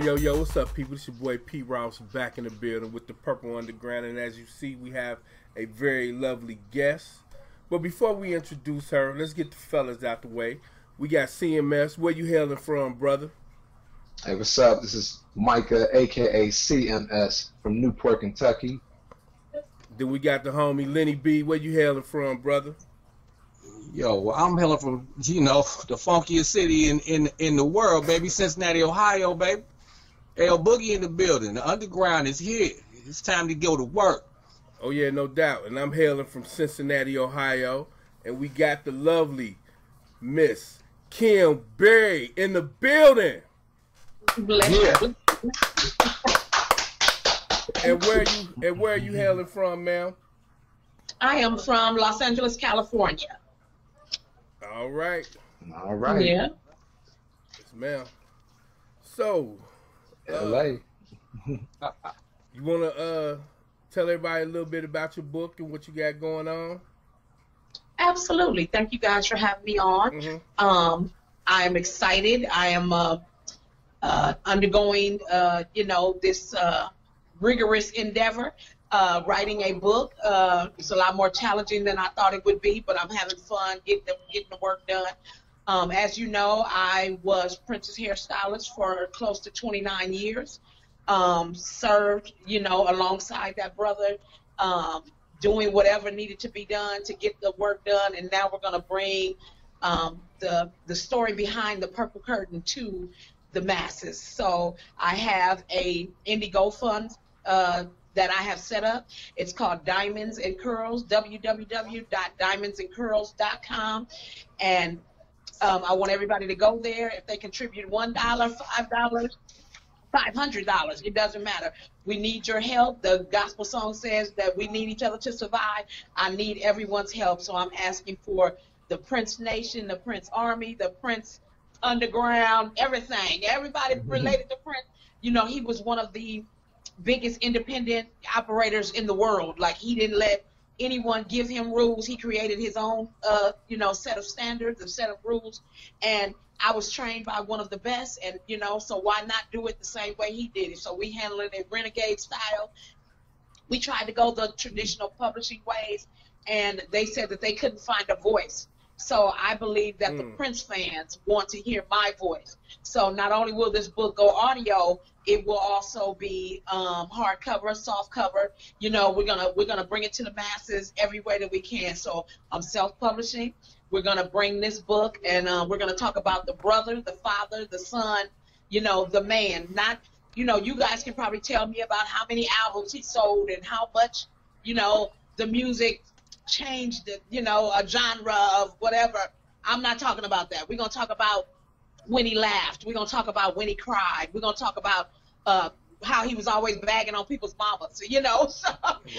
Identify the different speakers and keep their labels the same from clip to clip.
Speaker 1: Yo, what's up, people? It's your boy P. Rouse back in the building with the Purple Underground, and as you see, we have a very lovely guest. But before we introduce her, let's get the fellas out the way. We got CMS. Where you hailing from, brother?
Speaker 2: Hey, what's up? This is Micah, aka CMS, from Newport, Kentucky.
Speaker 1: Then we got the homie Lenny B. Where you hailing from, brother?
Speaker 3: Yo, well, I'm hailing from, the funkiest city in the world, baby, Cincinnati, Ohio, baby. L Boogie in the building. The underground is here. It's time to go to work.
Speaker 1: Oh, yeah, no doubt. And I'm hailing from Cincinnati, Ohio. And we got the lovely Miss Kim Berry in the building.
Speaker 4: Yeah.
Speaker 1: And where are you hailing from, ma'am?
Speaker 4: I am from Los Angeles, California.
Speaker 1: All right.
Speaker 2: All right.
Speaker 4: Yeah.
Speaker 1: Yes, ma'am. So,
Speaker 2: LA.
Speaker 1: you want to tell everybody a little bit about your book and what you got going on?
Speaker 4: Absolutely. Thank you guys for having me on.
Speaker 1: Mm-hmm.
Speaker 4: I am excited. I am undergoing, this rigorous endeavor. Writing a book. It's a lot more challenging than I thought it would be, but I'm having fun getting the work done. As you know, I was Prince's hairstylist for close to 29 years. Served, alongside that brother, doing whatever needed to be done to get the work done. And now we're going to bring the story behind the Purple Curtain to the masses. So I have a Indigo fund that I have set up. It's called Diamonds and Curlz, www.diamondsandcurlz.com. And I want everybody to go there. If they contribute $1, $5, $500, it doesn't matter. We need your help. The gospel song says that we need each other to survive. I need everyone's help. So I'm asking for the Prince Nation, the Prince Army, the Prince Underground, everything. Everybody related to Prince. He was one of the biggest independent operators in the world. Like, he didn't let anyone give him rules. He created his own, set of standards, a set of rules. And I was trained by one of the best, and, so why not do it the same way he did it? So we handle it in renegade style. We tried to go the traditional publishing ways, and they said that they couldn't find a voice. So I believe that the Prince fans want to hear my voice. So not only will this book go audio, it will also be hardcover, soft cover. We're gonna bring it to the masses every way that we can. So I'm self-publishing. We're gonna bring this book, and we're gonna talk about the brother, the father, the son, the man. Not, you guys can probably tell me about how many albums he sold and how much, the music changed, a genre of whatever. I'm not talking about that. We're gonna talk about when he laughed. We're gonna talk about when he cried. We're gonna talk about how he was always bagging on people's mamas. So,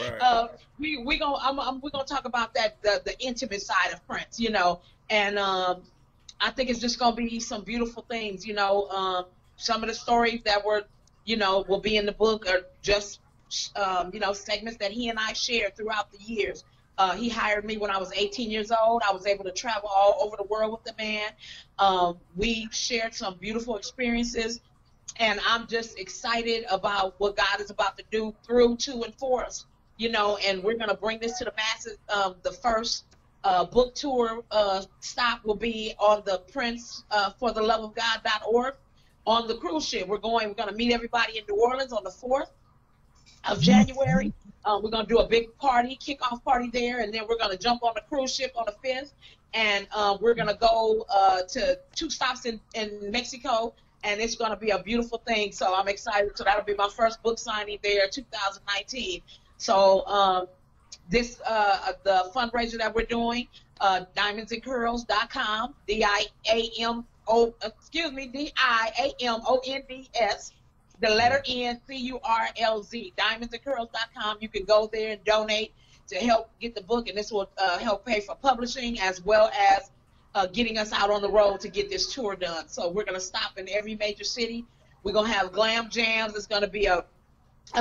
Speaker 1: right.
Speaker 4: we're gonna talk about that, the intimate side of Prince. And I think it's just gonna be some beautiful things. Some of the stories that were, will be in the book are just segments that he and I shared throughout the years. He hired me when I was 18 years old. I was able to travel all over the world with the man. We shared some beautiful experiences, and I'm just excited about what God is about to do through, to, and for us. And we're going to bring this to the masses. The first book tour stop will be on the Prince for the Love of God.org on the cruise ship. We're going to meet everybody in New Orleans on the 4th of January. We're going to do a big party, kickoff party there, and then we're going to jump on the cruise ship on the 5th, and we're going to go to 2 stops in Mexico, and it's going to be a beautiful thing. So I'm excited. So that'll be my first book signing there, 2019. So the fundraiser that we're doing, diamondsandcurlz.com, DIAMONDS, the letter N, CURLZ, diamondsandcurlz.com. You can go there and donate to help get the book, and this will help pay for publishing as well as getting us out on the road to get this tour done. So we're going to stop in every major city. We're going to have glam jams. It's going to be a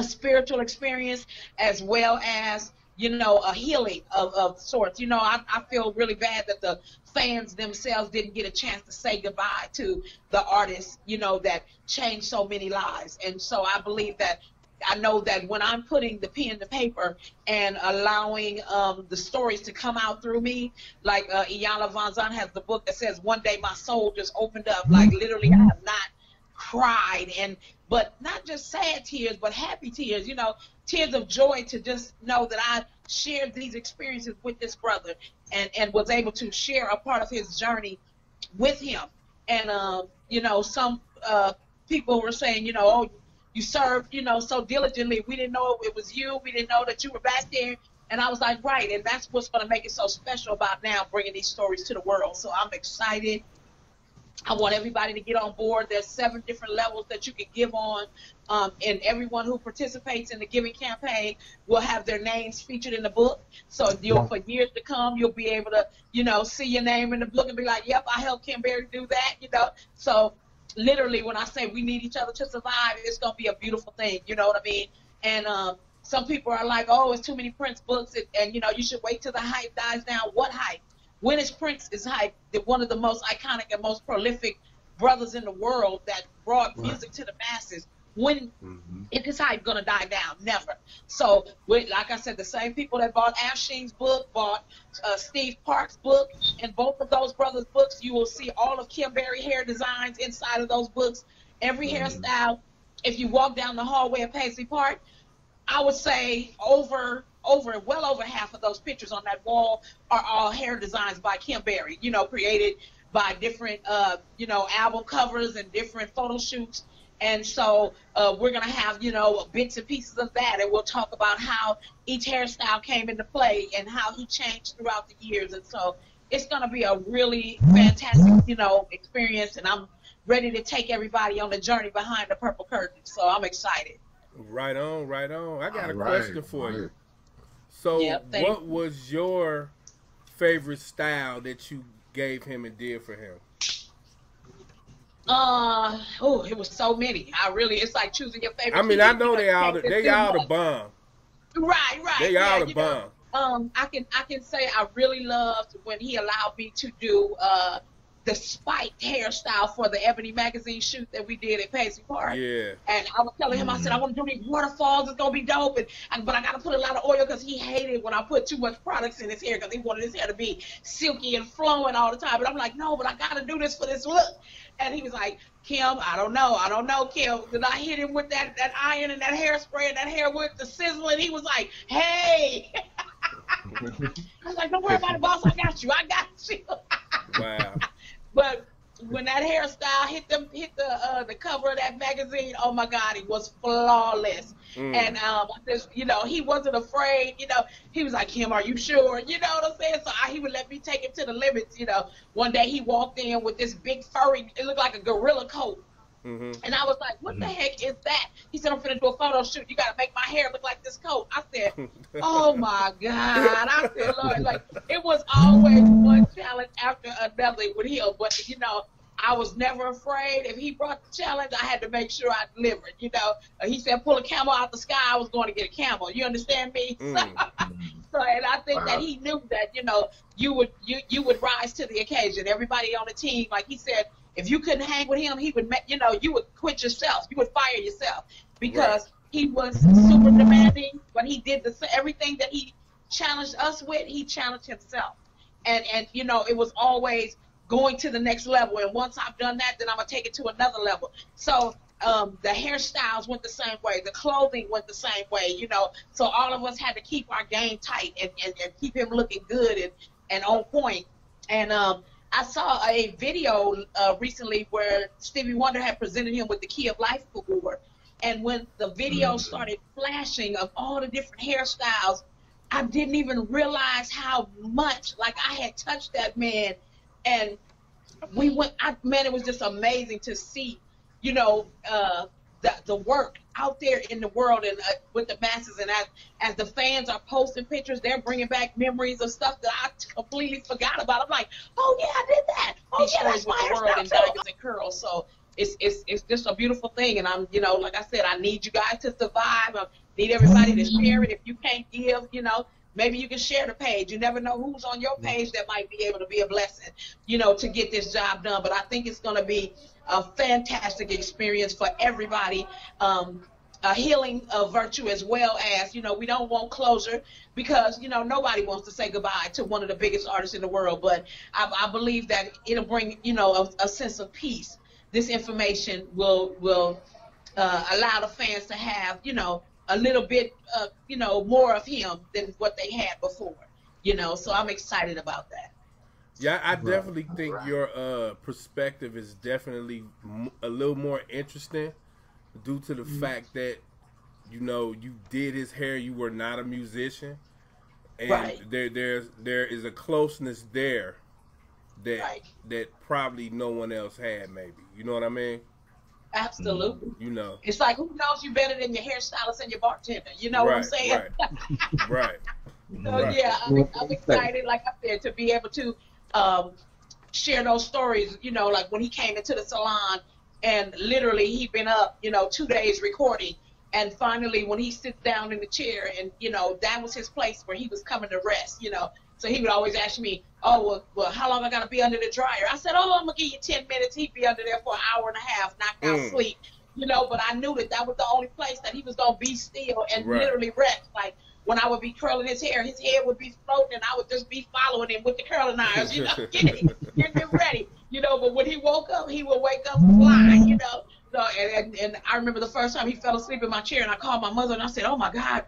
Speaker 4: spiritual experience as well as you know, a healing of sorts. You know, I feel really bad that the fans themselves didn't get a chance to say goodbye to the artists, you know, that changed so many lives. And so I believe that, I know that when I'm putting the pen to paper and allowing the stories to come out through me, like Iyanla Vanzant has the book that says, one day my soul just opened up. Like literally I have not cried, but not just sad tears, but happy tears, you know, tears of joy to just know that I shared these experiences with this brother and was able to share a part of his journey with him. And, you know, some people were saying, you know, oh, you served, you know, so diligently. We didn't know it was you. We didn't know that you were back there. And I was like, right. And that's what's going to make it so special about now bringing these stories to the world. So I'm excited. I want everybody to get on board. There's 7 different levels that you can give on. And everyone who participates in the giving campaign will have their names featured in the book. So for years to come, you'll be able to, you know, see your name in the book and be like, yep, I helped Kim Berry do that, you know. So literally, when I say we need each other to survive, it's going to be a beautiful thing. You know what I mean? And some people are like, oh, it's too many Prince books. And, you know, you should wait till the hype dies down. What hype? When is Prince is hype? One of the most iconic and most prolific brothers in the world that brought music to the masses. When is his hype going to die down? Never. So, like I said, the same people that bought Afshin's book, bought Steve Park's book, and both of those brothers' books, you will see all of Kim Berry hair designs inside of those books. Every hairstyle. If you walk down the hallway of Paisley Park, I would say well over half of those pictures on that wall are all hair designs by Kim Berry, you know, created by different, you know, album covers and different photo shoots. And so we're going to have, you know, bits and pieces of that. And we'll talk about how each hairstyle came into play and how he changed throughout the years. And so it's going to be a really fantastic, you know, experience. And I'm ready to take everybody on the journey behind the purple curtain. So I'm excited.
Speaker 1: Right on, right on. I got a question for you. So what was your favorite style that you gave him and did for him?
Speaker 4: It was so many. It's like choosing your favorite.
Speaker 1: I mean, I know they all the bomb.
Speaker 4: Right.
Speaker 1: They all the bomb.
Speaker 4: I can say I really loved when he allowed me to do the spiked hairstyle for the Ebony magazine shoot that we did at Paisley Park. Yeah. And I was telling him, I said, I want to do these waterfalls. It's gonna be dope. But I got to put a lot of oil because he hated when I put too much products in his hair because he wanted his hair to be silky and flowing all the time. But I'm like, no, but I got to do this for this look. And he was like, Kim, I don't know, Kim. Then I hit him with that iron and that hairspray and that hair with the sizzling. He was like, hey. I was like, don't worry about it, boss. I got you. Wow. But when that hairstyle hit the cover of that magazine, oh my God, it was flawless. And you know, he wasn't afraid. You know, he was like, Kim, are you sure? You know what I'm saying? So he would let me take him to the limits. You know, one day he walked in with this big furry, it looked like a gorilla coat. And I was like, what the heck is that? He said, I'm finna do a photo shoot. You gotta make my hair look like this coat. I said, oh my God. I said, Lord, like, it was always one challenge after another with him. But, you know, I was never afraid. If he brought the challenge, I had to make sure I delivered. You know, he said, pull a camel out the sky. I was going to get a camel. You understand me? So, and I think that he knew that, you know, you would rise to the occasion. Everybody on the team, like he said, if you couldn't hang with him, he would, you know, you would quit yourself. You would fire yourself because he was super demanding. But he did everything that he challenged us with. He challenged himself, and you know, it was always going to the next level. And once I've done that, then I'm gonna take it to another level. So the hairstyles went the same way. The clothing went the same way. You know, so all of us had to keep our game tight and keep him looking good and on point. And I saw a video recently where Stevie Wonder had presented him with the Key of Life Award. And when the video started flashing of all the different hairstyles, I didn't even realize how much, like, I had touched that man. And man, it was just amazing to see, you know, the work out there in the world and with the masses. And as the fans are posting pictures, they're bringing back memories of stuff that I completely forgot about. I'm like, oh yeah, I did that. Oh yeah, that's my world in Diamonds and Curlz. So it's just a beautiful thing. And I'm, you know, like I said, I need you guys to survive. I need everybody to share it. If you can't give, you know, maybe you can share the page. You never know who's on your page that might be able to be a blessing, you know, to get this job done. But I think it's going to be a fantastic experience for everybody. A healing virtue, as well as, you know, we don't want closure because, you know, nobody wants to say goodbye to one of the biggest artists in the world. But I believe that it'll bring, you know, a sense of peace. This information will allow the fans to have, you know, a little bit, you know, more of him than what they had before, you know. So I'm excited about that.
Speaker 1: Yeah, I definitely think your perspective is definitely a little more interesting due to the fact that, you know, you did his hair, you were not a musician, and there is a closeness there that probably no one else had, maybe. You know what I mean?
Speaker 4: Absolutely.
Speaker 1: You know,
Speaker 4: it's like, who knows you better than your hairstylist and your bartender? You know what I'm saying?
Speaker 1: Right.
Speaker 4: So yeah, I'm excited, like I said, to be able to share those stories. You know, like when he came into the salon, and literally he'd been up, you know, 2 days recording, and finally when he sits down in the chair, and you know, that was his place where he was coming to rest. You know, so he would always ask me, oh, well, how long I gotta be under the dryer? I said, oh, I'm gonna give you 10 minutes. He'd be under there for an hour and a half, knocked out sleep. You know, but I knew that was the only place that he was gonna be still and literally rest. Like when I would be curling his head would be floating, and I would just be following him with the curling irons, you know, getting him ready, you know. But when he woke up, he would wake up flying, you know. So, and I remember the first time he fell asleep in my chair, and I called my mother, and I said, oh, my God,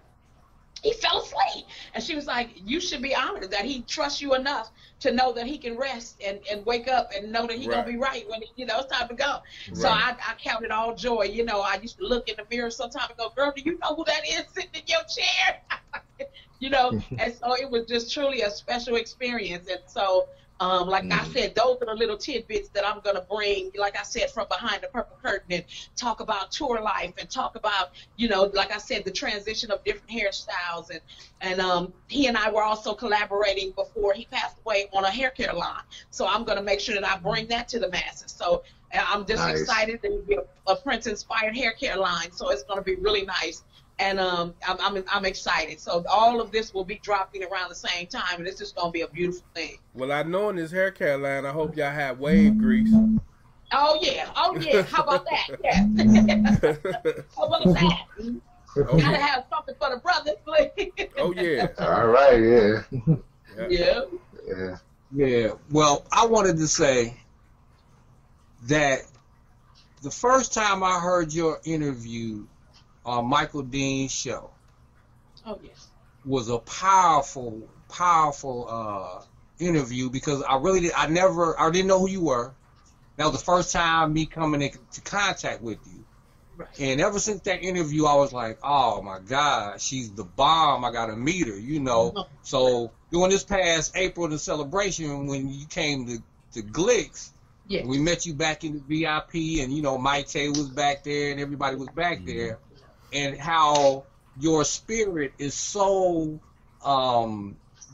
Speaker 4: he fell asleep. And she was like, you should be honored that he trusts you enough to know that he can rest and wake up and know that he's going to be right when, you know, it's time to go. So I counted all joy. You know, I used to look in the mirror sometimes and go, girl, do you know who that is sitting in your chair? You know, and so it was just truly a special experience. And so, like I said, those are the little tidbits that I'm going to bring, like I said, from behind the purple curtain, and talk about tour life, and talk about, you know, like I said, the transition of different hairstyles. And he and I were also collaborating before he passed away on a hair care line. So I'm going to make sure that I bring that to the masses. So I'm just excited that it'll be a Prince-inspired hair care line. So it's going to be really nice. And I'm excited. So all of this will be dropping around the same time, and it's just gonna be a beautiful thing.
Speaker 1: Well, I know in this hair care line, I hope y'all have wave grease.
Speaker 4: Oh yeah. How about that? Yeah. How about that?
Speaker 1: Oh,
Speaker 4: gotta have something for the brothers, please.
Speaker 1: Oh yeah.
Speaker 2: All right.
Speaker 3: Yeah. Well, I wanted to say that the first time I heard your interview on Michael Dean's show, was a powerful interview, because I didn't know who you were. That was the first time me coming into contact with you. And ever since that interview, I was like, oh my God, she's the bomb. I gotta meet her, you know. So during this past April, the celebration, when you came to Glicks, we met you back in the VIP, and you know, Mike Tay was back there, and everybody was back there. And how your spirit is so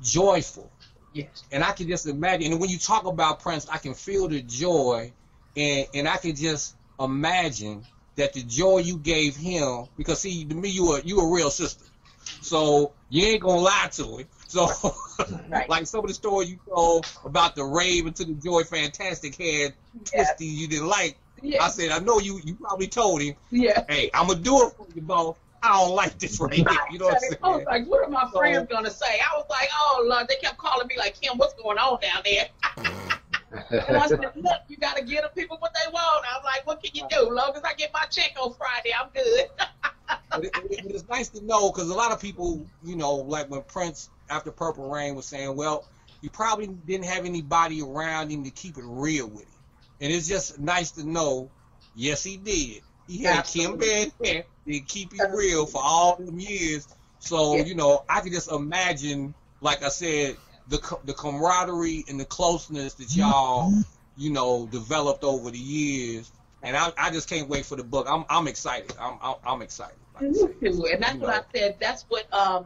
Speaker 3: joyful.
Speaker 4: Yes.
Speaker 3: And I can just imagine, and when you talk about Prince, I can feel the joy, and I can just imagine that the joy you gave him, because see, to me, you a real sister. So you ain't gonna lie to it. So like some of the stories you told about the rave into the Joy Fantastic had twisty you didn't like. I said, I know you probably told him, hey, I'm going to do it for you, Bo. I don't like this right here. You know what I'm saying?
Speaker 4: I was like, what are my friends going to say? I was like, oh, Lord, they kept calling me like, Kim, what's going on down there? And I said, look, you got to give the people what they want. I was like, what can you do? As long as I get my check on Friday, I'm good.
Speaker 3: It's nice to know, because a lot of people, you know, like when Prince, after Purple Rain, was saying, well, you probably didn't have anybody around him to keep it real with him. And it's just nice to know, yes, he did. He had Kim Band to keep it real for all them years. So, you know, I can just imagine, like I said, the camaraderie and the closeness that y'all, you know, developed over the years. And I just can't wait for the book. I'm excited. I'm excited.
Speaker 4: Like and that's what I said. That's what I've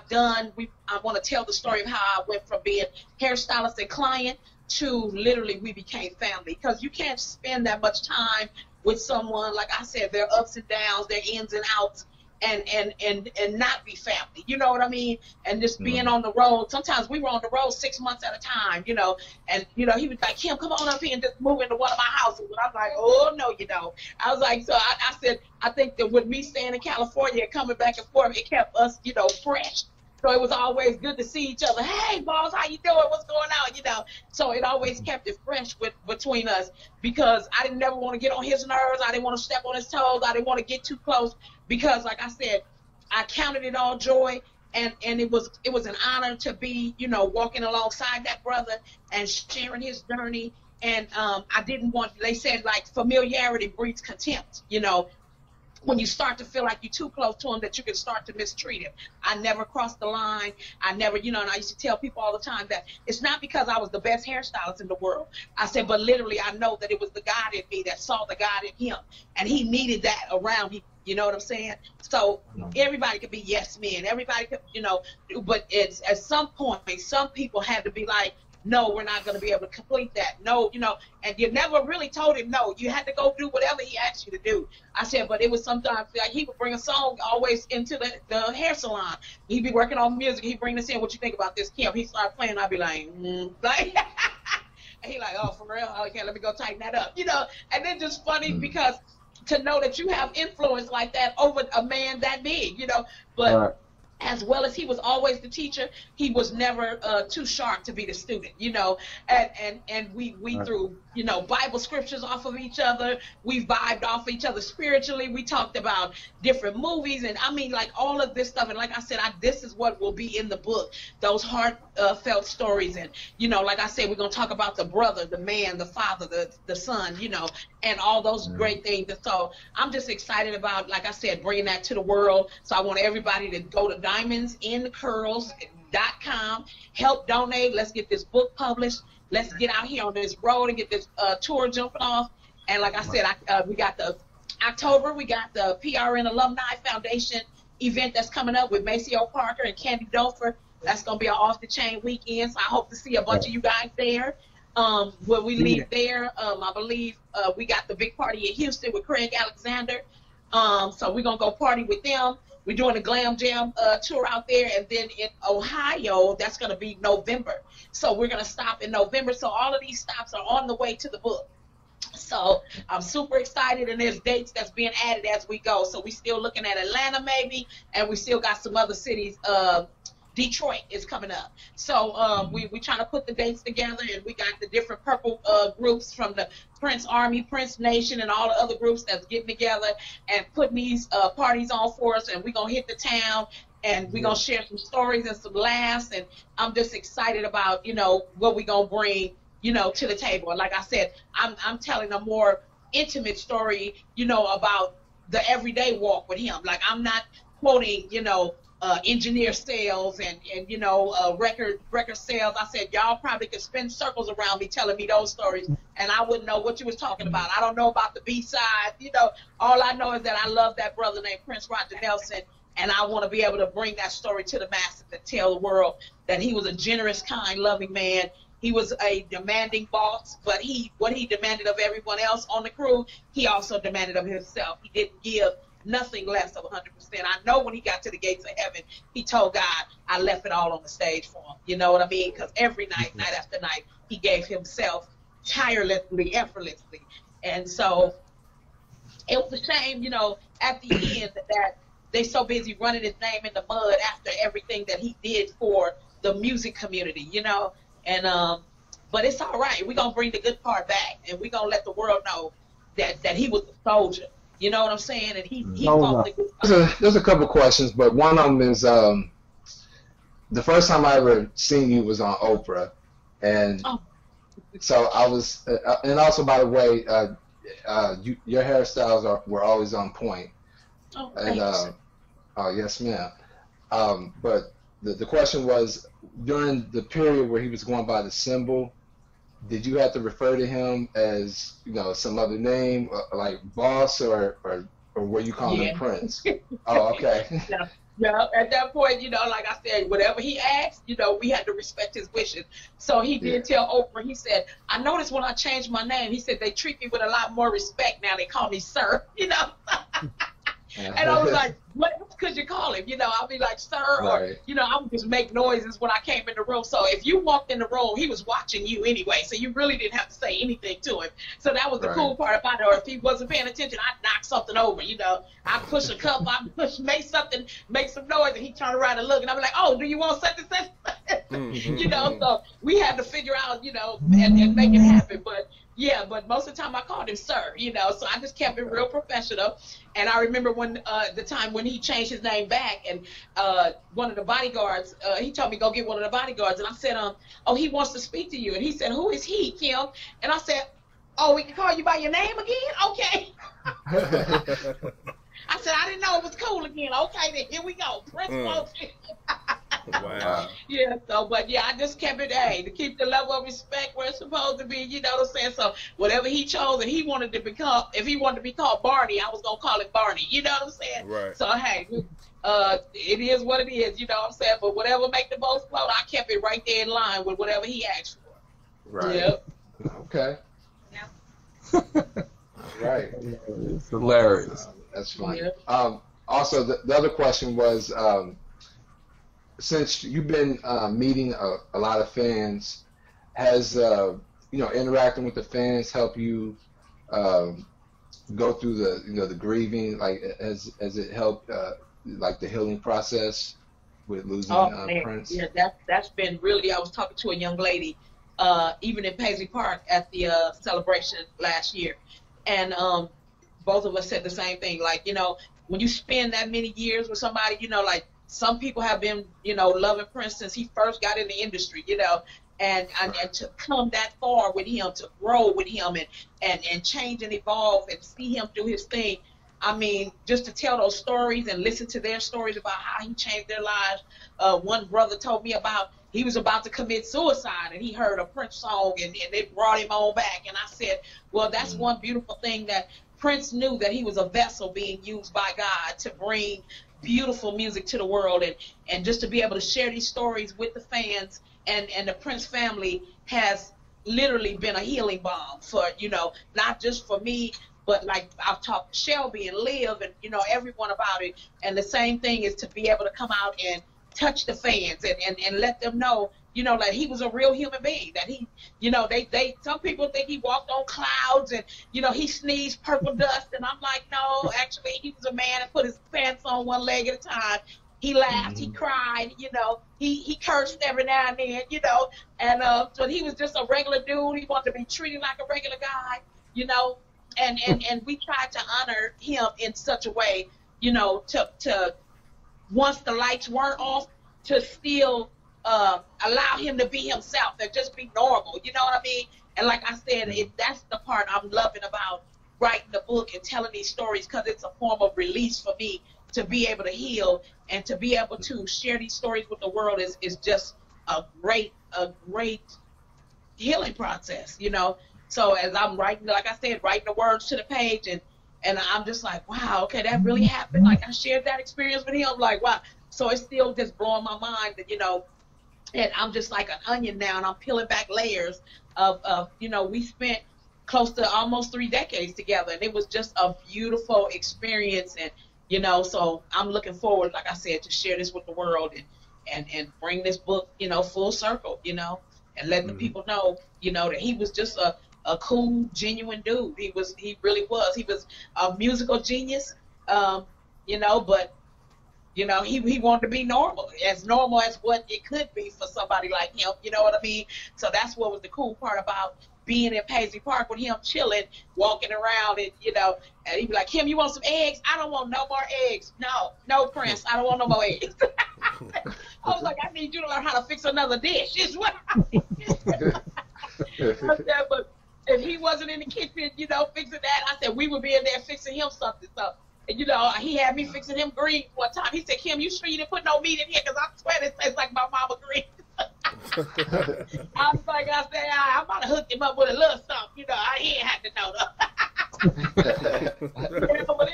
Speaker 4: done. I want to tell the story of how I went from being hairstylist and client to literally we became family, because you can't spend that much time with someone. Like I said, their ups and downs, their ins and outs, and not be family, you know what I mean? And just being on the road. Sometimes we were on the road 6 months at a time, you know, and you know, he was like, Kim, come on up here and just move into one of my houses. And I'm like, oh no, you don't. I was like, so I said, I think that with me staying in California and coming back and forth, it kept us, you know, fresh. So it was always good to see each other. Hey, boss, how you doing? What's going on? You know, so it always kept it fresh between us, because I didn't never want to get on his nerves. I didn't want to step on his toes. I didn't want to get too close, because, like I said, I counted it all joy, and it was an honor to be, you know, walking alongside that brother and sharing his journey. And I didn't want. They said, like, familiarity breeds contempt. You know, when you start to feel like you're too close to him, that you can start to mistreat him. I never crossed the line. I never, you know, and I used to tell people all the time that it's not because I was the best hairstylist in the world. I said, but literally I know that it was the God in me that saw the God in him, and he needed that around him. You know what I'm saying? So everybody could be yes men. Everybody could, you know, but it's at some point, some people had to be like, no, we're not going to be able to complete that. No, you know, and you never really told him no. You had to go do whatever he asked you to do. I said, but it was sometimes like he would bring a song always into the hair salon. He'd be working on music. He'd bring this in. What you think about this, Kim? He started playing. I'd be like, like, and he like, oh, for real? Okay, let me go tighten that up. You know, and it's just funny because to know that you have influence like that over a man that big, you know, but as well as he was always the teacher, he was never too sharp to be the student, you know, and we threw, you know, Bible scriptures off of each other. We vibed off each other spiritually. We talked about different movies, and I mean, like, all of this stuff. And like I said, this is what will be in the book, those heartfelt stories. And, you know, like I said, we're going to talk about the brother, the man, the father, the son, you know, and all those great things. And so I'm just excited about, like I said, bringing that to the world. So I want everybody to go to diamondsincurls.com, help donate. Let's get this book published. Let's get out here on this road and get this tour jumping off. And like I said, we got the October, we got the PRN Alumni Foundation event that's coming up with Maceo Parker and Candy Dofer. That's going to be an off-the-chain weekend, so I hope to see a bunch of you guys there. When we leave there, I believe we got the big party in Houston with Craig Alexander. So we're going to go party with them. We're doing a Glam Jam tour out there, and then in Ohio, that's going to be November. So we're going to stop in November. So all of these stops are on the way to the book. So I'm super excited, and there's dates that's being added as we go. So we're still looking at Atlanta maybe, and we still got some other cities. Detroit is coming up. So we trying to put the dates together, and we got the different purple groups from the Prince Army, Prince Nation, and all the other groups that's getting together and putting these parties on for us. And we're going to hit the town, and we're going to share some stories and some laughs. And I'm just excited about, you know, what we're going to bring, you know, to the table. And like I said, I'm telling a more intimate story, you know, about the everyday walk with him. Like, I'm not quoting, you know, engineer sales and you know, record sales. I said, y'all probably could spin circles around me telling me those stories, and I wouldn't know what you was talking about. I don't know about the B-side. You know, all I know is that I love that brother named Prince Roger Nelson, and I want to be able to bring that story to the masses and tell the world that he was a generous, kind, loving man. He was a demanding boss, but what he demanded of everyone else on the crew, he also demanded of himself. He didn't give nothing less of 100%. I know when he got to the gates of heaven, he told God, I left it all on the stage for him. You know what I mean? Because every night, night after night, he gave himself tirelessly, effortlessly. And so it was a shame, you know, at the end that they so busy running his name in the mud after everything that he did for the music community, you know. And but it's all right. We're going to bring the good part back, and we're going to let the world know that he was a soldier. You know what I'm saying? And he fought the good part.
Speaker 2: There's a couple questions, but one of them is the first time I ever seen you was on Oprah. And so I was, and also, by the way, your hairstyles were always on point.
Speaker 4: Oh,
Speaker 2: and,
Speaker 4: thanks.
Speaker 2: oh, yes, ma'am. But the question was, during the period where he was going by the symbol, did you have to refer to him as, you know, some other name, like boss, or were you calling him Prince? Oh, okay.
Speaker 4: Yeah, at that point, you know, like I said, whatever he asked, you know, we had to respect his wishes. So he did tell Oprah, he said, I noticed when I changed my name, he said, they treat me with a lot more respect now. They call me sir, you know. And I was like, what? could you call him? You know, I'll be like, sir, or,
Speaker 2: Right.
Speaker 4: you know, I would just make noises when I came in the room. So if you walked in the room, he was watching you anyway, so you really didn't have to say anything to him. So that was the
Speaker 2: Right.
Speaker 4: cool part about it. Or if he wasn't paying attention, I'd knock something over, you know. I'd push a cup, make something, make some noise, and he'd turn around and look, and I'd be like, oh, do you want such and such? You know, so we had to figure out, you know, and make it happen. But yeah, but most of the time I called him sir, you know, so I just kept it real professional. And I remember when the time when he changed his name back, and one of the bodyguards, he told me go get one of the bodyguards, and I said, oh, he wants to speak to you. And he said, who is he, Kim? And I said, oh, we can call you by your name again? Okay. I said, I didn't know it was cool again. Okay, then here we go. Prince Motion.
Speaker 1: Wow.
Speaker 4: Yeah, so, but yeah, I just kept it, hey, to keep the level of respect where it's supposed to be, you know what I'm saying? So whatever he chose, and he wanted to become, if he wanted to be called Barney, I was going to call him Barney, you know what I'm saying?
Speaker 1: Right.
Speaker 4: So, hey, it is what it is, you know what I'm saying? But whatever make the most float, I kept it right there in line with whatever he asked for.
Speaker 2: Right.
Speaker 4: Yep.
Speaker 2: Okay.
Speaker 4: Yeah.
Speaker 2: Right.
Speaker 3: It's hilarious.
Speaker 2: That's funny.
Speaker 4: Yeah.
Speaker 2: Also, the other question was, since you've been meeting a lot of fans, has you know, interacting with the fans help you go through the, you know, the grieving? Like, has it helped like the healing process with losing
Speaker 4: Man.
Speaker 2: Prince?
Speaker 4: Yeah, that's been really. I was talking to a young lady, even in Paisley Park at the celebration last year, and both of us said the same thing. Like, you know, when you spend that many years with somebody, you know, like some people have been, you know, loving Prince since he first got in the industry, you know, and to come that far with him, to grow with him, and change and evolve and see him do his thing. I mean, just to tell those stories and listen to their stories about how he changed their lives. One brother told me about he was about to commit suicide, and he heard a Prince song, and it brought him on back. And I said, well, that's one beautiful thing, that Prince knew that he was a vessel being used by God to bring beautiful music to the world, and just to be able to share these stories with the fans, and the Prince family has literally been a healing balm for, you know, not just for me, but like I've talked to Shelby and Liv and, you know, everyone about it. And the same thing is to be able to come out and touch the fans and let them know, you know, like he was a real human being, that he, you know, some people think he walked on clouds and, you know, he sneezed purple dust. And I'm like, no, actually he was a man and put his pants on one leg at a time. He laughed, he cried, you know, he cursed every now and then, you know, and so he was just a regular dude. He wanted to be treated like a regular guy, you know, and we tried to honor him in such a way, you know, to once the lights weren't off, to still allow him to be himself and just be normal, you know what I mean? And like I said, that's the part I'm loving about writing the book and telling these stories, because it's a form of release for me to be able to heal and to be able to share these stories with the world is just a great healing process, you know? So as I'm writing, like I said, writing the words to the page, and I'm just like, wow, okay, that really happened. Like I shared that experience with him, like, wow. So it's still just blowing my mind that, you know, and I'm just like an onion now, and I'm peeling back layers of you know, we spent close to almost 3 decades together, and it was just a beautiful experience. And, you know, so I'm looking forward, like I said, to share this with the world and bring this book, you know, full circle, you know, and letting the people know, you know, that he was just a cool, genuine dude. He really was. He was a musical genius, you know, but, you know, he wanted to be normal as what it could be for somebody like him, you know what I mean? So that's what was the cool part about being in Paisley Park with him, chilling, walking around, and, you know, and he'd be like, Kim, you want some eggs? I don't want no more eggs. No, Prince, I don't want no more eggs. I was like, I need you to learn how to fix another dish. It's what I need. But if he wasn't in the kitchen, you know, fixing that, I said we would be in there fixing him something. So, and, you know, he had me fixing him greens one time. He said, Kim, you sure you didn't put no meat in here? Because I swear it tastes like my mama greens. I was like, I said, I might have hooked him up with a little something. You know, he ain't had to know though. You know, but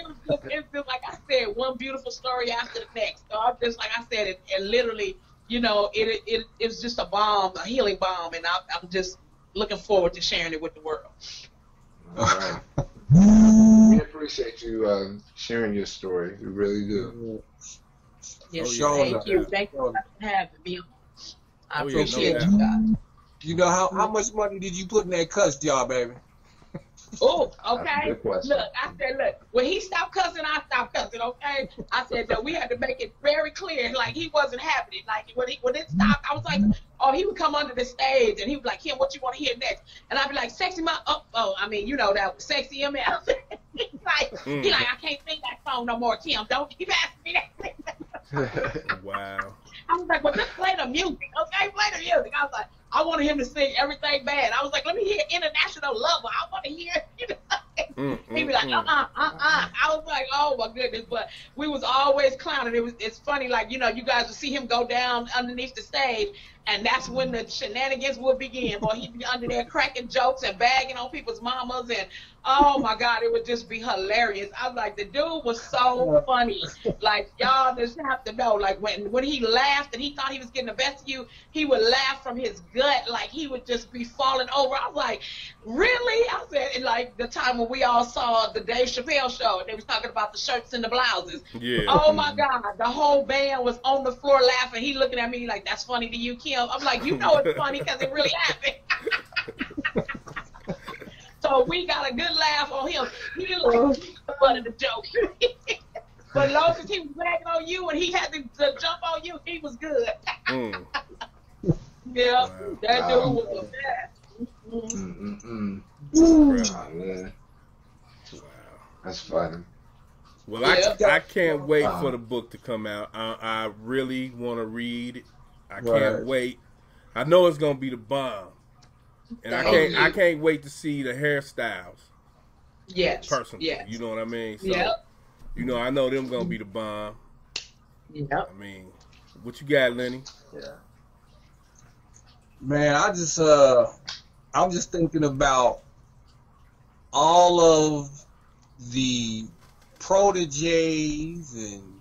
Speaker 4: it's just like I said, one beautiful story after the next. So I'm just, like I said, and literally, you know, it's just a balm, a healing balm, and I'm just looking forward to sharing it with the world.
Speaker 2: All right. appreciate you sharing your story. We really do.
Speaker 4: Yes,
Speaker 1: Oh, yeah.
Speaker 4: thank you. Thank you for having me. I
Speaker 1: Oh, yeah, no
Speaker 4: appreciate
Speaker 1: doubt.
Speaker 4: you guys.
Speaker 3: You know how much money did you put in that cuss job, baby?
Speaker 4: Oh,
Speaker 2: That's a
Speaker 4: okay.
Speaker 2: good question.
Speaker 4: Look, I said, look, when he stopped cussing, I stopped cussing, okay? I said that we had to make it very clear, like he wasn't having it. Like when it stopped, I was like, oh, he would come under the stage and he was like, Kim, what you want to hear next? And I'd be like, sexy my I mean, you know that sexy ML. He like, I can't sing that song no more, Kim. Don't keep asking me that.
Speaker 1: Wow.
Speaker 4: I was like, well, just play the music, okay? Play the music. I was like, I wanted him to sing Everything Bad. I was like, let me hear International Lover. I want to hear, you know. He'd be like, I was like, oh my goodness. But we was always clowning. It's funny, like, you know, you guys would see him go down underneath the stage, and that's when the shenanigans would begin. Boy, he'd be under there cracking jokes and bagging on people's mamas, and oh my God, it would just be hilarious. I was like, the dude was so funny. Like, y'all just have to know, like when he laughed and he thought he was getting the best of you, he would laugh from his gut, like he would just be falling over. I was like, really? I said, and like the time when we all saw the Dave Chappelle show and they was talking about the shirts and the blouses.
Speaker 1: Yeah.
Speaker 4: Oh my God, the whole band was on the floor laughing. He looking at me like, that's funny to you, Kim? I'm like, you know it's funny because it really happened. So we got a good laugh on him. He didn't like the butt of the joke. But as long as he was bragging on you and he had to jump on you, he was good. Yeah,
Speaker 1: Wow.
Speaker 4: that dude was the best.
Speaker 2: Oh, man.
Speaker 1: Wow.
Speaker 2: That's funny.
Speaker 1: Well,
Speaker 4: Yeah.
Speaker 1: I can't wait for the book to come out. I really want to read it. I can't
Speaker 3: Right.
Speaker 1: wait. I know it's gonna be the bomb, and I can't wait to see the hairstyles.
Speaker 4: Yes.
Speaker 1: Personally,
Speaker 4: Yes.
Speaker 1: you know what I mean. So,
Speaker 4: Yep.
Speaker 1: you know, I know them gonna be the bomb.
Speaker 4: Yep.
Speaker 1: I mean, what you got, Lenny?
Speaker 2: Yeah.
Speaker 3: Man, I'm just thinking about all of the proteges and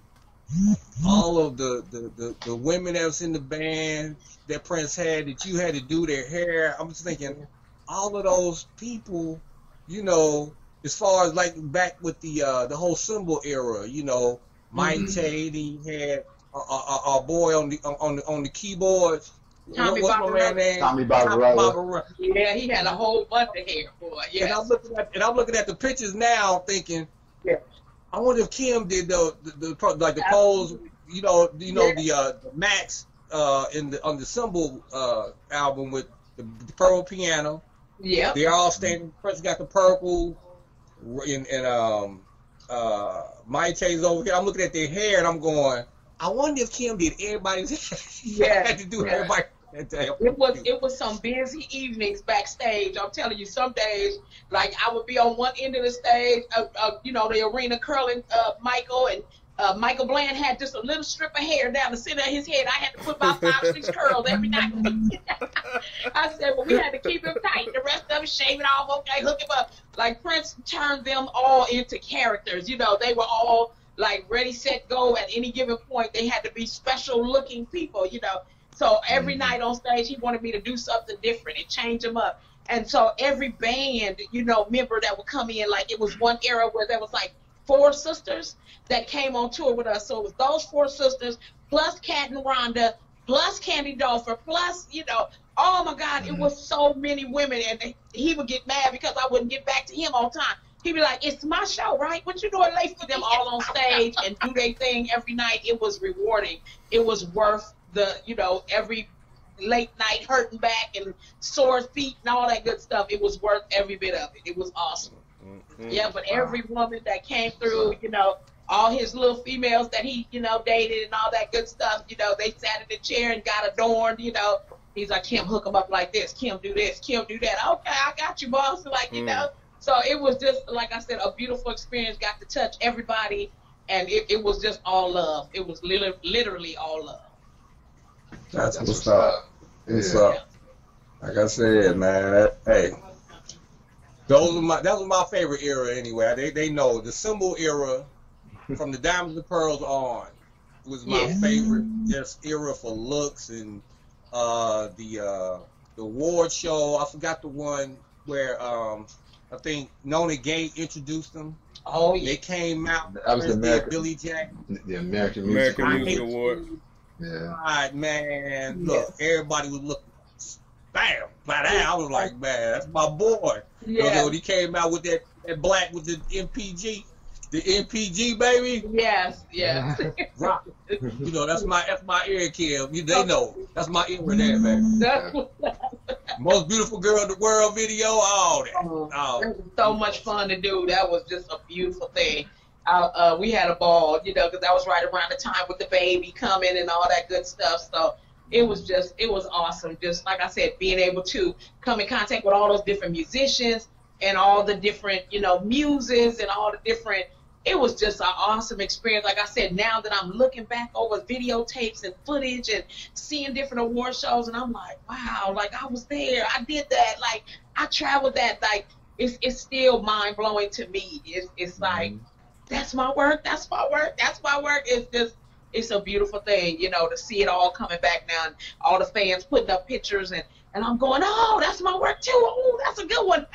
Speaker 3: all of the women that was in the band that Prince had that you had to do their hair. I'm just thinking all of those people, you know, as far as like back with the whole symbol era, you know, Mike Tay, he had our boy on the keyboards.
Speaker 4: Tommy
Speaker 3: What's my
Speaker 4: Barbarella.
Speaker 3: man name?
Speaker 2: Tommy Barbarella.
Speaker 3: Barbarella.
Speaker 4: Yeah, he had a whole bunch of hair, boy.
Speaker 3: And
Speaker 4: Yes.
Speaker 3: I'm looking at the pictures now, thinking,
Speaker 4: Yeah.
Speaker 3: I wonder if Kim did the pose, you know the Max on the Symbol album with the purple piano.
Speaker 4: Yep.
Speaker 3: They're all standing. First got the purple, and Mike Chase over here. I'm looking at their hair and I'm going, I wonder if Kim did everybody's hair.
Speaker 4: Yeah.
Speaker 3: Had to do everybody.
Speaker 4: It was some busy evenings backstage. I'm telling you, some days, like I would be on one end of the stage, you know, the arena curling Michael, and Michael Bland had just a little strip of hair down the center of his head. I had to put about 5, 6 curls every night. I said, well, we had to keep him tight. The rest of it, shave it off, okay, hook him up. Like Prince turned them all into characters. You know, they were all like ready, set, go at any given point. They had to be special looking people, you know. So every night on stage, he wanted me to do something different and change them up. And so every band, you know, member that would come in, like it was one era where there was like 4 sisters that came on tour with us. So it was those 4 sisters, plus Kat and Rhonda, plus Candy Dolfer, plus, you know, oh my God, it was so many women. And he would get mad because I wouldn't get back to him on time. He'd be like, it's my show, right? What you doing late for them all on stage and do their thing every night? It was rewarding. It was worth the, you know, every late night hurting back and sore feet and all that good stuff. It was worth every bit of it. It was awesome. Yeah, but every woman that came through, you know, all his little females that he, you know, dated and all that good stuff, you know, they sat in the chair and got adorned, you know. He's like, Kim, hook them up like this. Kim, do this. Kim, do that. Okay, I got you, boss. Like, you know. So it was just, like I said, a beautiful experience. Got to touch everybody, and it was just all love. It was literally all love.
Speaker 3: That's what's up. What's up? Like I said, man, hey, that was my favorite era anyway. They know the Symbol era from the Diamonds and Pearls on was my favorite just era for looks, and the award show. I forgot the one where I think Nona Gay introduced them.
Speaker 4: Oh yeah.
Speaker 3: They came out.
Speaker 2: That was the American,
Speaker 3: Billy Jack.
Speaker 2: the American Music
Speaker 1: Music
Speaker 2: Award.
Speaker 1: Award.
Speaker 2: Yeah.
Speaker 3: God, man, look, everybody was looking. Bam, by that I was like, man, that's my boy.
Speaker 4: Yeah.
Speaker 3: When he came out with that black with the MPG baby.
Speaker 4: Yes, yes.
Speaker 3: Rock. You know, that's my ear, Kim. They know that's my ear there, man. Most beautiful girl in the world video, all that.
Speaker 4: It was so much fun to do. That was just a beautiful thing. We had a ball, you know, because that was right around the time with the baby coming and all that good stuff. So it was awesome. Just like I said, being able to come in contact with all those different musicians and all the different, you know, muses and all the different. It was just an awesome experience. Like I said, now that I'm looking back over videotapes and footage and seeing different award shows, and I'm like, wow, like I was there. I did that. Like I traveled that. Like it's still mind blowing to me. It's like, that's my work. That's my work. That's my work. It's a beautiful thing, you know, to see it all coming back now and all the fans putting up pictures and I'm going, oh, that's my work too. Oh, that's a good one.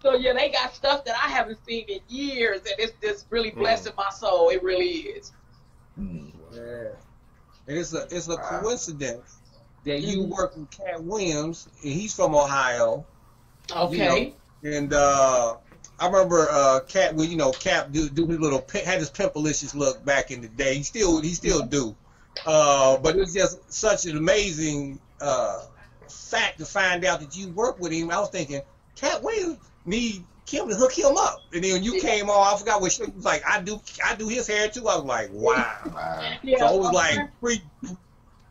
Speaker 4: So yeah, they got stuff that I haven't seen in years, and it's just really blessing my soul. It really is.
Speaker 3: Yeah, it's a coincidence that you work with Cat Williams, and he's from Ohio.
Speaker 4: Okay.
Speaker 3: You know? And I remember Cat, well, you know, Cap do his little had his pimpalicious look back in the day. He still do. But it was just such an amazing fact to find out that you work with him. I was thinking, Cat Williams need Kim to hook him up, and then when you came on, I forgot what she was like. I do his hair too. I was like, wow.
Speaker 4: Yeah,
Speaker 3: so it was like free.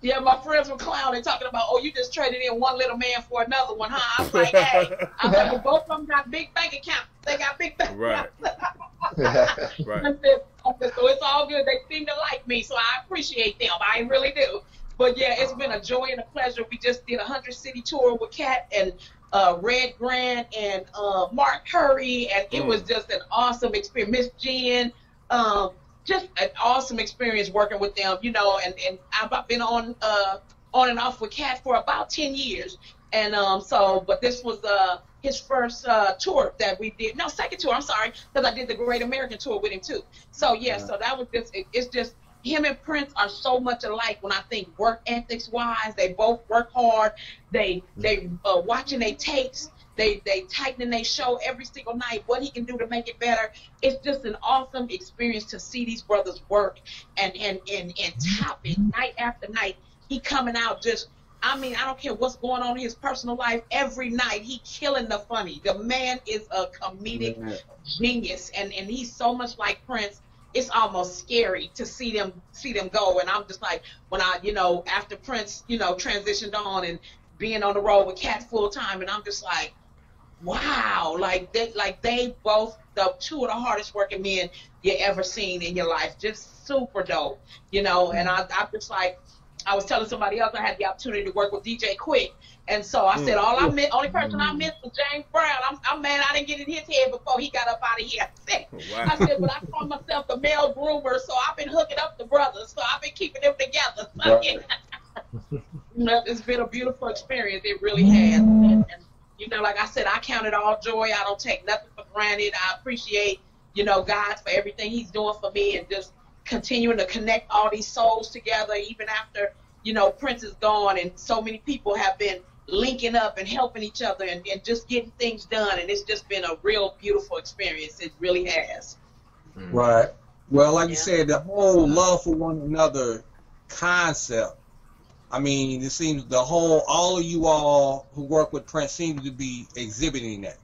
Speaker 4: Yeah, my friends were clowning, talking about, oh, you just traded in one little man for another one, huh? I was like, hey, I'm like, well, both of them got big bank accounts. They got big bank accounts.
Speaker 1: Right.
Speaker 4: I said, so it's all good. They seem to like me, so I appreciate them. I really do. But yeah, it's been a joy and a pleasure. We just did a 100-city tour with Kat and Red Grant and Mark Curry, and it was just an awesome experience. Miss Jen, just an awesome experience working with them, you know, and I've been on and off with Kat for about 10 years. And but this was his first tour that we did. No, second tour, I'm sorry, because I did the Great American Tour with him too. So yeah, so that was just, it's just, him and Prince are so much alike when I think work ethics wise. They both work hard. They watching their tapes. They tightening their show every single night, what he can do to make it better. It's just an awesome experience to see these brothers work and top it night after night. He coming out just, I mean, I don't care what's going on in his personal life. Every night he killing the funny. The man is a comedic genius, and he's so much like Prince. It's almost scary to see them go. And I'm just like, when I, you know, after Prince, you know, transitioned on and being on the road with Kat full time, and I'm just like, wow, like they both the two of the hardest working men you ever seen in your life. Just super dope, you know. And I'm just like, I was telling somebody else I had the opportunity to work with DJ Quick, and so I said, only person I missed was James Brown. I'm mad I didn't get in his head before he got up out of here. I said, but I call myself the male groomer, so I've been hooking up the brothers, so I've been keeping them together. So, yeah. It's been a beautiful experience. It really has. And, you know, like I said, I count it all joy. I don't take nothing for granted. I appreciate, you know, God for everything he's doing for me, and just continuing to connect all these souls together, even after, you know, Prince is gone, and so many people have been linking up and helping each other and just getting things done, and it's just been a real beautiful experience. It really has.
Speaker 3: Right. Well, like you said, the whole love for one another concept, I mean, it seems all of you all who work with Prince seem to be exhibiting that,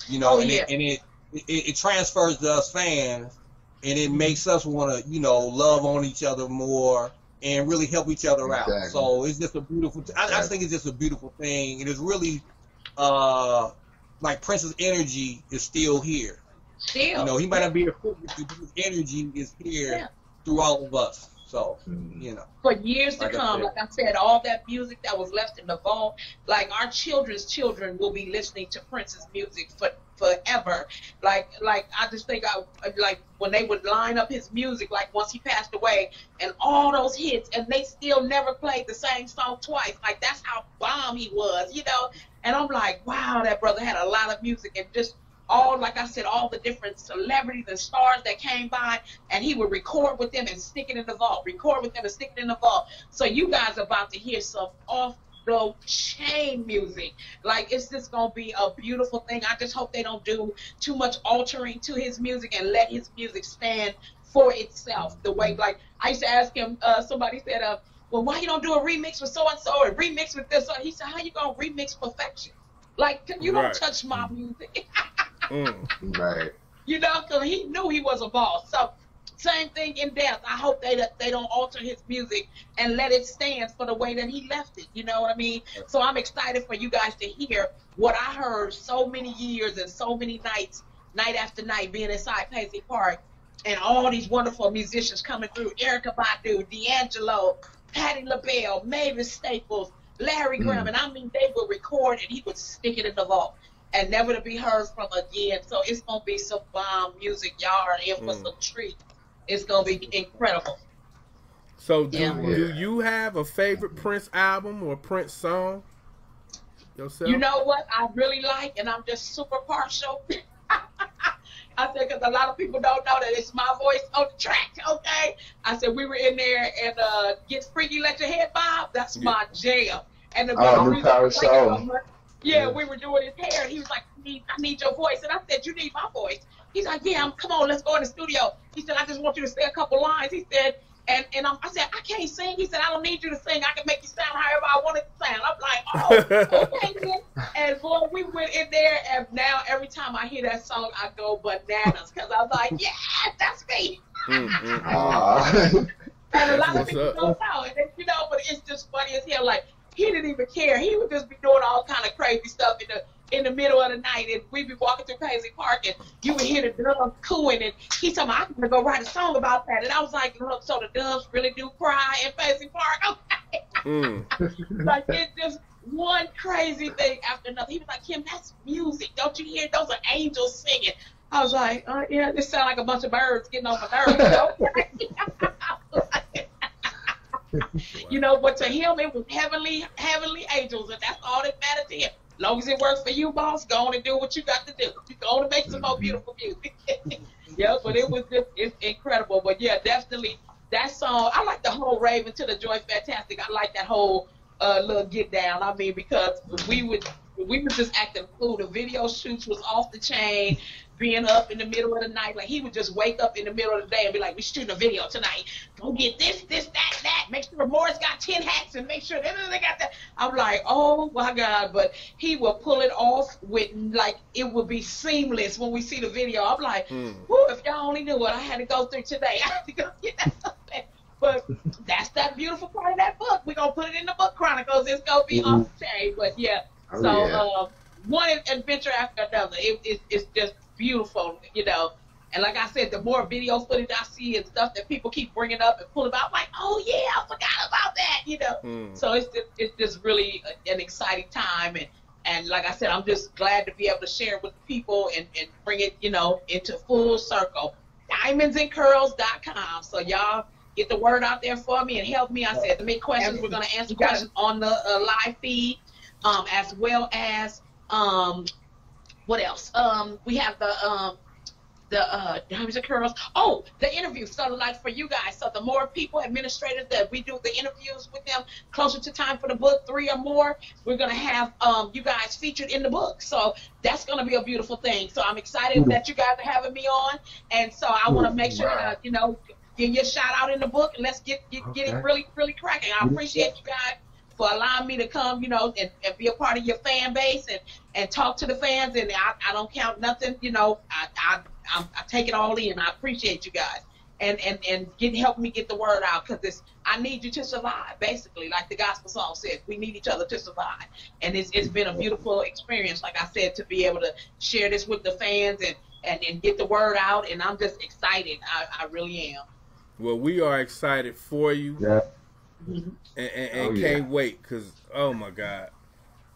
Speaker 3: you know, it transfers to us fans, and it makes us want to, you know, love on each other more and really help each other out. So it's just a beautiful, I think it's just a beautiful thing. And it's really, like Prince's energy is still here. You know, he might not be a but his energy is here through all of us. So, you know.
Speaker 4: For years to come, like I said, all that music that was left in the vault, like our children's children will be listening to Prince's music forever. Like I just think like when they would line up his music, like once he passed away, and all those hits, and they still never played the same song twice. Like that's how bomb he was, you know. And I'm like, wow, that brother had a lot of music, and just all, like I said, all the different celebrities and stars that came by, and he would record with them and stick it in the vault, record with them and stick it in the vault. So you guys are about to hear some off the chain music. Like, it's just gonna be a beautiful thing. I just hope they don't do too much altering to his music and let his music stand for itself. The way, like, I used to ask him, somebody said, well, why you don't do a remix with so-and-so or remix with this? He said, how you gonna remix perfection? Like, you don't touch my music.
Speaker 2: Right.
Speaker 4: You know, because he knew he was a boss. So same thing in death. I hope they don't alter his music and let it stand for the way that he left it. You know what I mean? So I'm excited for you guys to hear what I heard so many years and so many nights, night after night, being inside Paisley Park, and all these wonderful musicians coming through: Erykah Badu, D'Angelo, Patti LaBelle, Mavis Staples, Larry Graham. And I mean, they would record and he would stick it in the vault and never to be heard from again. So it's going to be some bomb music. Y'all are in for some treat. It's going to be incredible.
Speaker 1: So do you have a favorite Prince album or Prince song yourself?
Speaker 4: You know what I really like, and I'm just super partial? I said, because a lot of people don't know that it's my voice on the track, okay? I said, we were in there and Get Freaky, Let Your Head Bob. That's my jam. And the
Speaker 2: New Power Soul.
Speaker 4: Yeah, we were doing his hair, and he was like, I need your voice. And I said, you need my voice? He's like, yeah, come on, let's go in the studio. He said, I just want you to say a couple lines. He said, and I said, I can't sing. He said, I don't need you to sing. I can make you sound however I want it to sound. I'm like, oh, okay, then. And boy, we went in there, and now every time I hear that song, I go bananas, because I was like, yeah, that's me. And a lot of people don't know, and you know, but it's just funny as hell. Like, he didn't even care. He would just be doing all kind of crazy stuff in the middle of the night, and we'd be walking through Paisley Park, and you would hear the doves cooing, and he told me, I'm going to go write a song about that. And I was like, look, so the doves really do cry in Paisley Park? Okay. Like, it's just one crazy thing after another. He was like, Kim, that's music. Don't you hear? Those are angels singing. I was like, yeah, this sounds like a bunch of birds getting on my nerves. You know, but to him, it was heavenly angels, and that's all that mattered to him. As long as it works for you, boss, go on and do what you got to do. You go on and make some more beautiful music. Yeah, but it's incredible. But yeah, definitely that song. I like the whole Raven to the Joy Fantastic. I like that whole little get down. I mean, because we was just acting cool. The video shoots was off the chain. Being up in the middle of the night, like he would just wake up in the middle of the day and be like, "We shooting a video tonight. Go get this, that. Make sure Morris got 10 hats and make sure they got that." I'm like, oh my God! But he will pull it off with, like, it would be seamless when we see the video. I'm like, whoo, if y'all only knew what I had to go through today. I had to go get that. But that's that beautiful part of that book. We're gonna put it in the book chronicles. It's gonna be off the chain. But yeah, one adventure after another. It's just beautiful, you know. And like I said, the more video footage I see and stuff that people keep bringing up and pulling out, I'm like, oh yeah, I forgot about that, you know. So it's just really an exciting time, and like I said, I'm just glad to be able to share it with the people and bring it, you know, into full circle. DiamondsandCurlz.com. So y'all get the word out there for me and help me. I said to make questions. We're gonna answer questions on the live feed, as well as what else? We have the Diamonds and Curlz. Oh, the interview. So like for you guys, so the more people, administrators that we do the interviews with them closer to time for the book, 3 or more, we're gonna have you guys featured in the book. So that's gonna be a beautiful thing. So I'm excited that you guys are having me on, and so I want to make sure that, you know, give you a shout out in the book, and let's get it really cracking. I appreciate you guys for allowing me to come, you know, and be a part of your fan base and talk to the fans. And I don't count nothing, you know. I take it all in. I appreciate you guys and help me get the word out, because I need you to survive. Basically, like the gospel song says, we need each other to survive. And it's been a beautiful experience, like I said, to be able to share this with the fans and get the word out. And I'm just excited. I really am.
Speaker 1: Well, we are excited for you. Yeah. And can't wait, because, oh my God,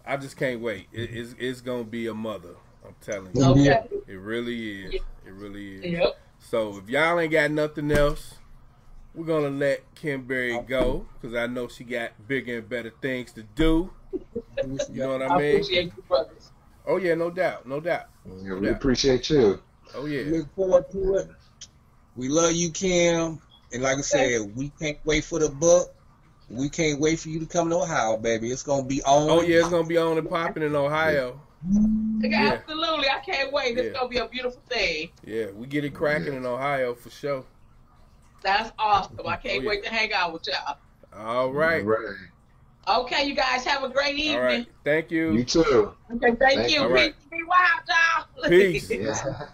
Speaker 1: I just can't wait. It's going to be a mother. I'm telling you.
Speaker 4: Okay.
Speaker 1: It really is. It really is.
Speaker 4: Yep.
Speaker 1: So if y'all ain't got nothing else, we're gonna let Kimberly go because I know she got bigger and better things to do. You know what I mean?
Speaker 4: Appreciate you, brothers.
Speaker 1: Oh yeah, no doubt, no doubt.
Speaker 2: Yeah, we appreciate you.
Speaker 1: Oh yeah.
Speaker 3: Look forward to it. We love you, Kim. And like I said, we can't wait for the book. We can't wait for you to come to Ohio, baby. It's gonna be on.
Speaker 1: Oh yeah, it's gonna be on and popping in Ohio.
Speaker 4: Yeah. Absolutely, I can't wait. It's gonna be a beautiful thing.
Speaker 1: Yeah, we get it cracking in Ohio for sure.
Speaker 4: That's awesome. I can't wait to hang out with y'all.
Speaker 1: All right.
Speaker 2: All right.
Speaker 4: Okay, you guys have a great evening.
Speaker 1: All right. Thank you.
Speaker 2: You too.
Speaker 4: Okay, thank you.
Speaker 1: All right.
Speaker 4: Peace. Be wild, y'all.
Speaker 1: Peace.
Speaker 2: Yeah.